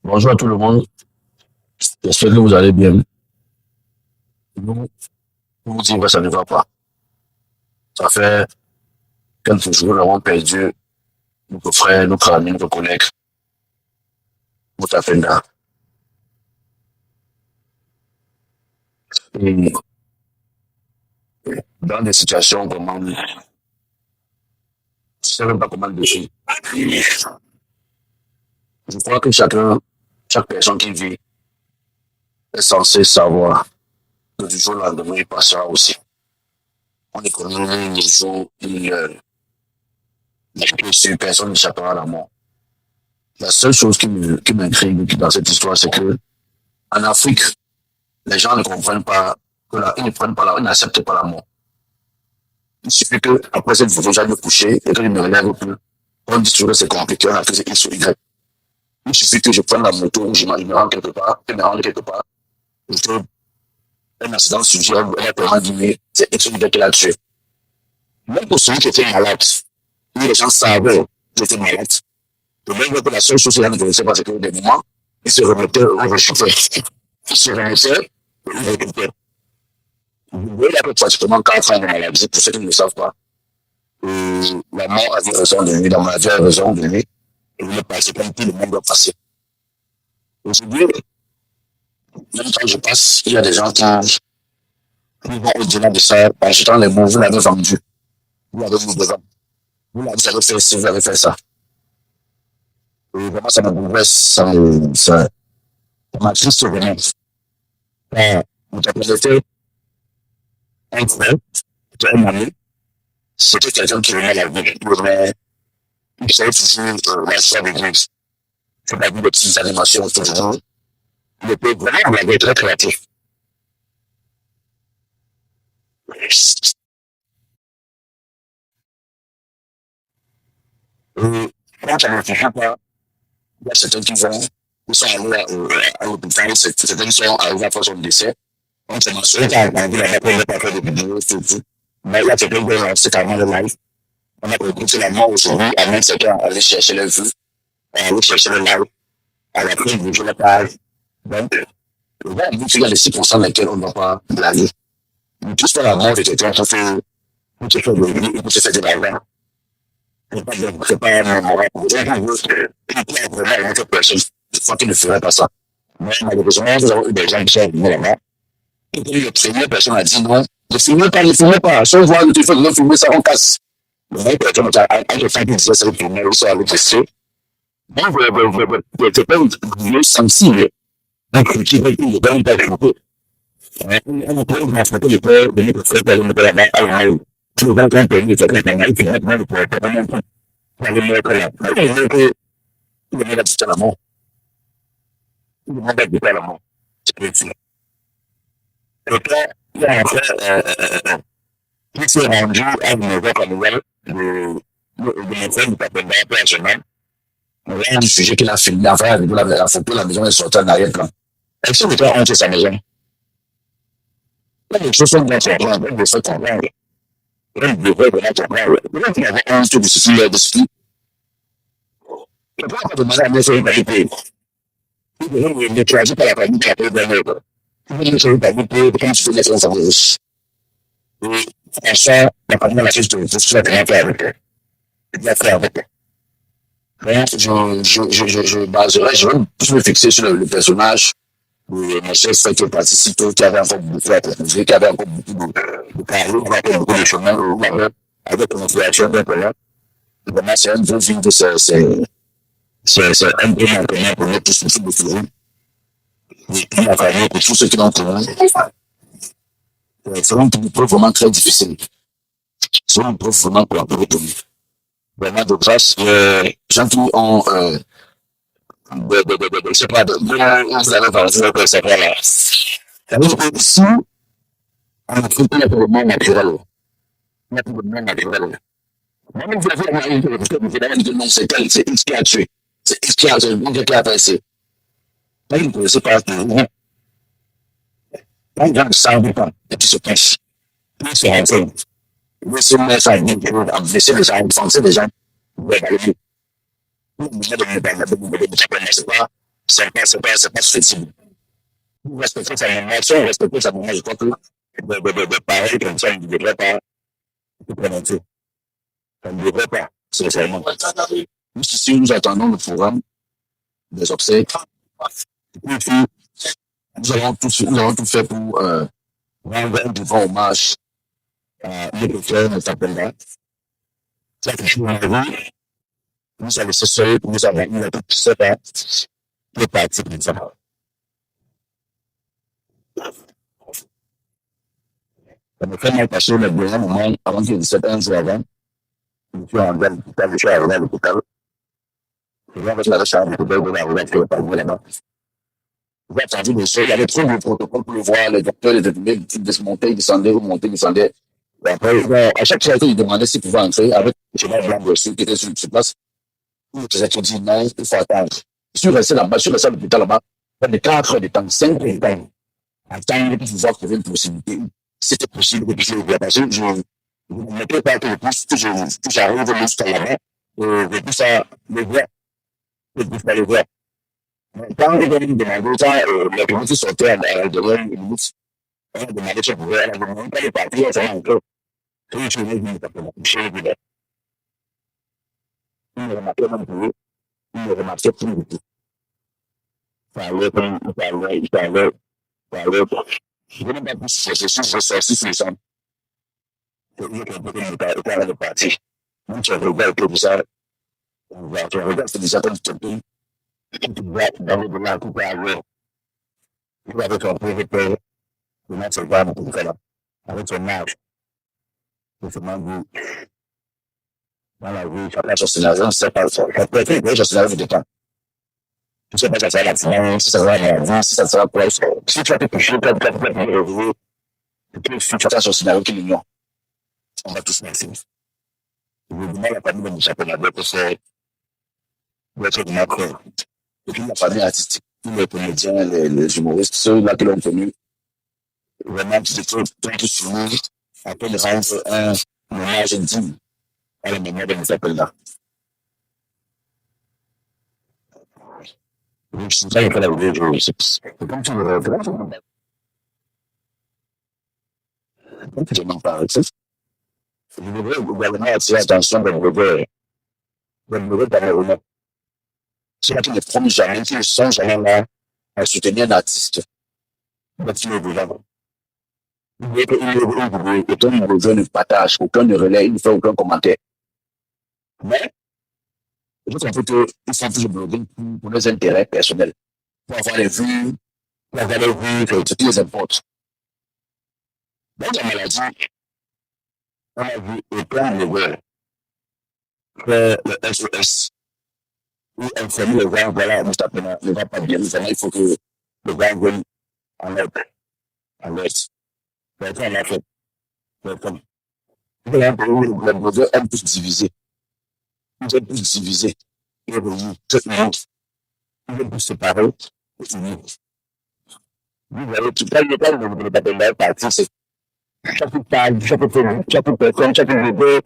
Bonjour à tout le monde, j'espère que vous allez bien. Nous, pour vous dire que ça ne va pas. Ça fait quelques jours, nous avons perdu notre frère, notre ami, notre collègue, notre Fenda. Et dans des situations comment, je ne sais même pas comment le décrire. Je crois que chaque personne qui vit est censée savoir que du jour au lendemain, il passera aussi. On est connu les jours, personne n'échappera à la mort. La seule chose qui m'intrigue dans cette histoire, c'est que en Afrique, les gens ne comprennent pas ils ne prennent pas ils n'acceptent pas la mort. Il suffit que, après cette vidéo, j'aille me coucher et que je me relève plus. On dit toujours que c'est compliqué, on a fait X ou Y. Il suffit que je prenne la moto ou je me rends quelque part, je me rends quelque part, je fais un accident sujet, un paiement dîner, c'est X ou Y qui l'a tué. Même pour celui qui était malade, où les gens savaient qu'il était malade, le même que la seule chose qu'il ne connaissait pas, c'est que des moments, il se remettait au réchauffeur. Il se remettait au réchauffeur. Vous voyez là que pratiquement 4 ans de maladie, pour ceux qui ne le savent pas. La mort avait raison de lui, la maladie avait raison de lui. Et vous ne passez comme tout le monde doit passer. Aujourd'hui, même quand je passe, il y a des gens qui vont au-delà de ça en jetant les mots, vous l'avez vendu. Vous l'avez mis devant. Vous avez fait ci, vous avez fait ça. Et vraiment, ça me bouleverse, ça m'attriste vraiment. Vous interprétez un frère, un ami, c'était quelqu'un qui venait à la vie, il savait toujours la foi de Dieu. C'est pas des petites animations toujours. Il était vraiment, il avait très créatif. Et quand on ne fait pas, il y a certains qui vont, ils sont allés à l'hôpital, certains qui sont arrivés à faire son décès. On se mentionne quand on dit la première pas fait de vidéos, tout. Mais il y a quelqu'un qui a lancé carrément le live. On a écouté la mort aujourd'hui, à même quelqu'un aller chercher le vue, aller chercher le live, à la fin, bouger la page. Donc, on dit qu'il y a les circonstances dans lesquelles on ne doit pas blaguer. Mais tout ça, la mort de quelqu'un, ça fait, on se fait de lui, on se fait de l'argent. C'est pas un moral. Vous avez vraiment une autre personne, je crois qu'il ne ferait pas ça. Mais malheureusement, nous avons eu des gens qui sont venus là-bas. Et puis, la première personne a dit non, ne filmez pas. Si on voit le téléphone, ne filmez ça, on casse. Le mec, quelqu'un a des femmes qui disaient ça, filmer, ils sont allés tester. Moi, c'est pas une sensible. Donc, qui veut dire, ben, pas de on peut transporter le corps de notre frère, par exemple, là-bas, à la rue. Tout le monde, quand on est fait la bagaille, puis maintenant, le corps, pas même pas. Pas le mec là. Le mec, il est là, c'est à la mort. Il est là, c'est à la mort. C'est le film. Et là, il y a un frère, qui s'est rendu à une nouvelle nouvelle de mon frère du partenaire personnel. On a un sujet qu'il a filmé avant, avec la photo, la maison est sortie en arrière-plan. Est-ce que vous avez honte de sa maison? Là, les choses sont bien comprendre, on veut se comprendre. On devrait vraiment comprendre. Pourquoi il y avait honte de ceci, de ceci? Pourquoi pas demander à mes soeurs d'habiter? Il devrait me choisir par la famille qui a fait d'un autre. Il devrait me choisir par vous pour comment tu fais les choses en riche. Et ça, la famille la chose de ce que tu as fait avec eux. Tu dois faire avec eux. Mais je vais plus me fixer sur le personnage mon chef fait que participe, qui avait encore beaucoup à proposer, qui avait encore beaucoup de parler, qui avait encore beaucoup de chemin, avec une influence d'un peu là. Vraiment, c'est un vieux film de c'est un peu maintenant pour nous tous, tous les films. Et puis, la famille, pour tous ceux qui l'ont connu, c'est une preuve vraiment très difficile. C'est une preuve vraiment pour un peu retenu. Vraiment, de grâce, gens qui ont, je sais pas, vous avez parlé de ça, voilà. Ça veut dire que si on a pris le monde naturel, le monde naturel, même vous avez la réalité, parce que vous avez dit non, c'est tel, c'est X qui a tué, c'est X qui a tué, donc qui a passé. Pas une chose, c'est pas un gens ne savent pas, et puis se cachent. Puis se renseignent. Vous se mettez ça, vous laissez les gens, vous pensez les gens, vous allez aller. Vous ne connaissez pas. C'est pas susceptible. Respecter sa maman, si on respecte sa maman, je crois que de pareil comme ça, on ne devrait pas se prononcer. On ne devrait pas, sincèrement. Ici, nous attendons le programme des obsèques. Et puis, nous avons tout fait pour rendre un devant hommage à notre frère, notre appel-là. Ça fait toujours un rue. Nous avons laissé seul, nous avons tout fait pour partir comme ça. Ça me fait mal passer le bon moment avant qu'il y ait 17 ans avant. Je suis en train de l'hôpital, je suis arrivé à l'hôpital. Je vais avec la chambre de l'hôpital, de la roulette, je vais pas voir là-bas. J'ai attendu le sol, il y avait trop de protocoles pour le voir, le docteur, les infirmiers, ils desmontaient, ils descendaient, remontaient, ils descendaient. Et après, à chaque fois, il demandait s'il pouvait entrer avec le cheval blanc reçu qui était sur place. Ils ont dit non, il faut attendre. Je suis resté là-bas, je suis resté à l'hôpital là-bas, près de 4 heures de temps, 5 heures de temps. Attendre pour pouvoir trouver une possibilité. C'était possible de pouvoir ouvrir. Parce que je ne peux pas que j'arrive jusqu'à là-bas, je puisse le voir, je puisse pas le voir. Quand ils viennent me demander ça, la communauté sortait à devant une minute, on a demandé si on pouvait, elle a demandé pas de partir, ça va encore. Quand je venais, je me tapais la couche, il me remarquait même pour eux, il me remarquait pour nous. Il parlait, je ne sais pas plus si c'est sûr, je sorti sur le centre. Je était de partir. Même si on regarde tout ça, on regarde, c'est déjà comme tu vois, dans le blanc, tout à l'heure. Il avait compris avec le match, c'est pas beaucoup de là. Avec son âge, c'est seulement vous, dans la rue, ça passe au scénario, c'est pas ça. Après, il y a un scénario de temps. Je ne sais pas si ça sera la finance, si ça sera la vie, si ça sera quoi. Si tu as été touché, tu as été et puis, si tu as sur le scénario qui l'ignore, on va tous merci. Je vous demande la famille de mon championnat de c'est votre macro. Et puis, la famille artistique, tous les comédiens, les humoristes, ceux-là qui l'ont connu, vraiment, qui étaient tous soumis, afin de rendre un hommage digne à la mémoire de mon championnat. Je suis très heureux d'avoir c'est comme tu le regardes, comme tu m'en parles, tu sais. Je voudrais gouvernement attirer l'attention de mauvais Camerounais. C'est là qu'ils ne promettent jamais, qu'ils ne sont jamais là à soutenir un artiste. Donc, tu le gouvernement. Aucun ne partage, aucun ne relaie, il ne fait aucun commentaire. Mais, je pense qu'ils sont toujours bloqués pour leurs intérêts personnels, pour avoir les vues, pour avoir les vues, ce qui les importe. Dans la maladie, on a vu aucun de faire le SOS ou informer le grand, voilà, Moustapha ne va pas bien, il faut que le grand vienne en aide, en aide. C'est ça, en fait. C'est comme, voilà, le besoin est plus divisé. Nous sommes plus divisés. Il est revenu, tout le monde, il est plus séparé, et unis. Vous voyez, tout le temps, le Babel parti, c'est chaque page, chaque personne, chaque bébé,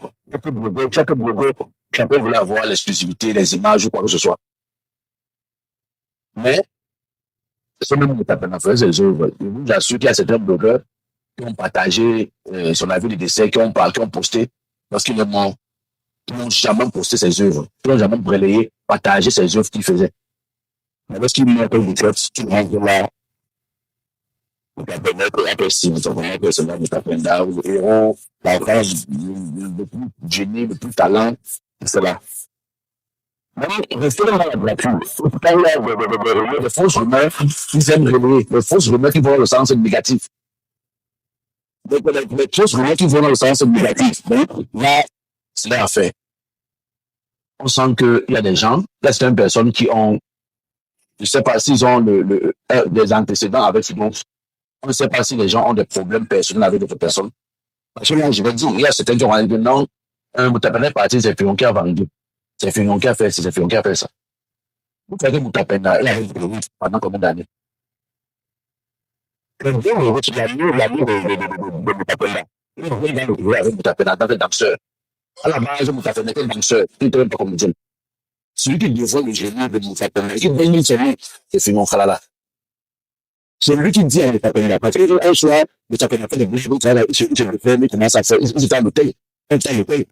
chacun voulait avoir l'exclusivité, les images ou quoi que ce soit. Mais, c'est même le tapin à faire ses œuvres. Je vous assure qu'il y a certains blogueurs qui ont partagé son avis de décès, qui ont posté, parce qu'ils n'ont jamais posté ses œuvres, qui n'ont jamais relayé, partagé ses œuvres qu'il faisait. Mais lorsqu'ils montrent une tête, tout le monde est là, le cabinet, que l'apprécie, nous avons que c'est là, le tapin ou le héros, la rage, le plus génie, le plus talent, c'est là. Mais restez dans la voiture. Il faut pas les fausses rumeurs, ils aiment relayer. Les fausses rumeurs qui vont dans le sens négatif. Donc, les fausses rumeurs qui vont dans le sens négatif. Donc, là, c'est là à faire. On sent qu'il y a des gens, là, c'est une personne qui ont, je ne sais pas s'ils ont des antécédents avec ce dont, on ne sait pas si les gens ont des problèmes personnels avec d'autres personnes. Parce que là, je vais dire, il y a certains qui ont dit non, un Moutapena parti, c'est Fion qui a vendu. C'est Fion qui a fait ça, c'est Fion qui a fait ça. Vous faites Moutapena, il a été pendant combien d'années? L'amour de Moutapena. Il a été avec Moutapena dans le danseur. À la base, Moutapena était danseur, il n'était même pas comédien. celui qui dévoile le génie de Moussa Penda, il bénit celui qui est Simon Khalala. C'est lui qui dit à Moussa Penda, parce qu'un soir, Moussa Penda fait des bouches, il le fait, il commence à faire, il fait le paye. Un temps, il paye.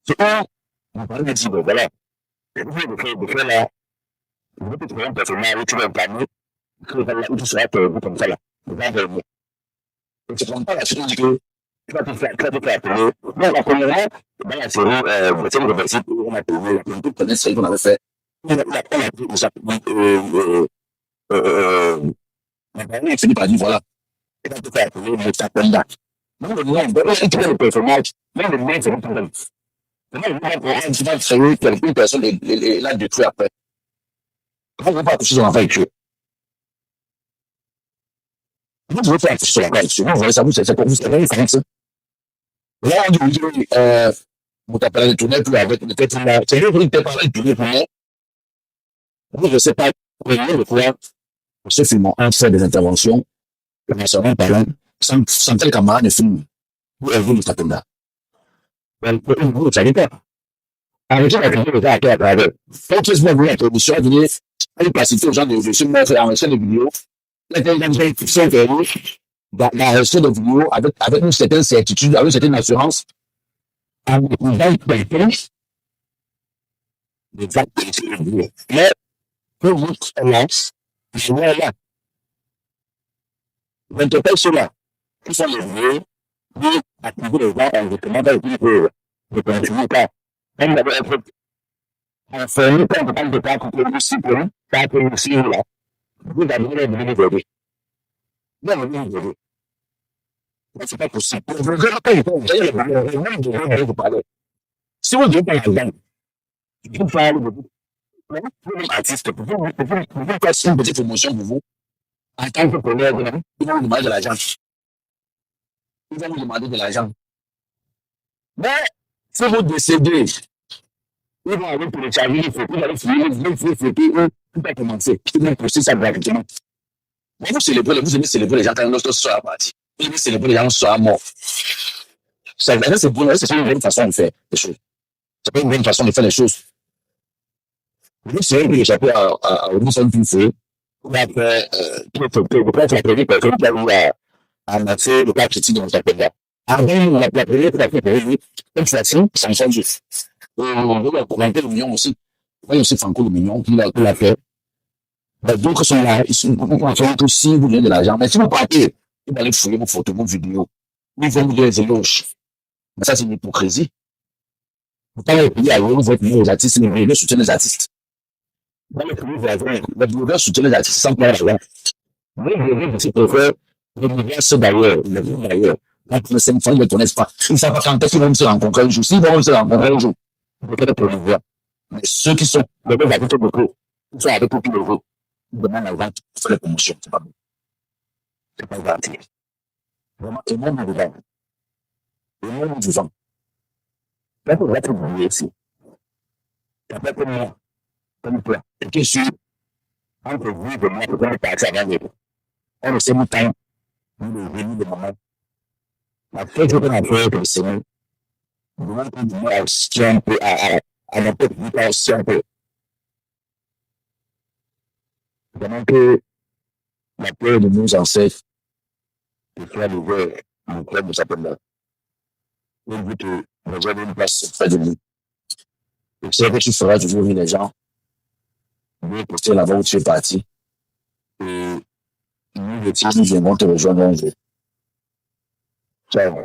C'est quand on parle de dire, voilà, le fait là, je vais te trouver un personnage où tu vas entamer, où tu seras perdu comme ça là. Et tu ne prends pas la suite, tu dis que tu vas te faire appeler. Non, la première fois, dans la série, c'est une réversible, on a payé, la première première série qu'on avait fait, on a pris au Japon, on a fini par dire, voilà, tu vas te faire appeler, mais tu as plein d'actes. Non, le nom, si tu fais le personnage, même le nom, c'est un problème. Maintenant, le nom, tu vas créer quelqu'une personne et la détruire après. Comment on va pas toucher son enfant avec eux? Comment tu veux faire toucher son enfant avec eux? Non, voilà, ça vous, c'est pour vous, c'est vraiment ça. Là, on dit, on t'appelle le tournée, puis avec le tête, c'est lui qui t'a parlé de tournée pour moi. Moi, je sais pas, le quoi, ce film, on fait des interventions, internationales parlant, sans tel camarade de film, vous nous tapez là. Vous ne savez pas. Avec ça, le gars à travers. Quand tu vois la production, elle venait, elle passait aux gens de films, faire en chaîne de vidéos, l'intelligence dans la recherche de vidéos, avec une certaine certitude, avec une certaine assurance, en éprouvant quelqu'un, des actes de vidéo. Mais, pour vous, là, voilà, 20 ceux-là, qui sont les vieux, qui activer les gens en recommandant les vidéos, ne continuez pas. Même d'abord, en fait, quand on parle de pas couper le cycle, pas que le cycle, là, vous avez les vidéos. Non, non, non, c'est pas possible. Vous ne pas vous parler. Si vous devez parler là, vous parlez de vous. Vous, artiste, pour vous faire une petite promotion pour vous, en tant que collègue, ils vont vous demander de l'argent. Ils vont vous demander de l'argent. Mais, si vous décédez, ils vont aller pour le charger, il faut aller finir, il faut tout va commencer. Ils vont pousser ça gratuitement. Mais vous aimez célébrer les gens quand l'autre sera parti. Vous aimez célébrer les gens qui seront morts. C'est bon, c'est une bonne façon de faire les choses. C'est pas une bonne façon de faire les choses. Vous savez que l'échapper à une seule fille, pour après, pour être la première personne qui a eu à lancer le cas critique de notre appel. Avant, la première personne, une façon, sans changer. On veut commenter le million aussi. Oui, aussi Franco le million qui l'a fait. D'autres sont là, ils sont aussi, vous donnez de l'argent. Mais si vous partez, vous allez fouiller vos photos, vos vidéos. Ils vont vous donner des éloges. Mais ça, c'est une hypocrisie. Vous parlez au pays à vous êtes aux artistes, le soutien des artistes. Dans le pays, vous devez soutenir les artistes sans plaire l'argent. Vous devez aussi préférer le ceux d'ailleurs, le monde d'ailleurs. Quand les 5 fois, ils ne connaissent pas. Ils ne savent pas quand est-ce qu'ils vont se rencontrer un jour. S'ils vont se rencontrer un jour, vous pouvez promouvoir. Mais ceux qui sont, le même avec beaucoup, ils sont avec beaucoup de vous. Ils demandent la vente pour faire les promotions. C'est pas bon. C'est pas gentil. Vraiment, et moi, nous vivons. Et moi, nous vivons. Là, pour être oublié ici. Après, comme moi, comme toi, et qui suis, entre vous et moi, pour qu'on partir avant les. On ne sait pas temps. Nous, le venus de moment. La fête qu'on a fait, que le Seigneur, nous devons continuer à aussi un peu, à notre vie, aussi un peu. Pendant que la peur de nos ancêtres, de faire l'ouvert, le club de Sapenda, on veut que nous avons une place près de nous. Et c'est que tu feras toujours rire les gens, nous poster là-bas où tu es parti. Et nous, les petits, nous viendrons te rejoindre un jour. Ciao.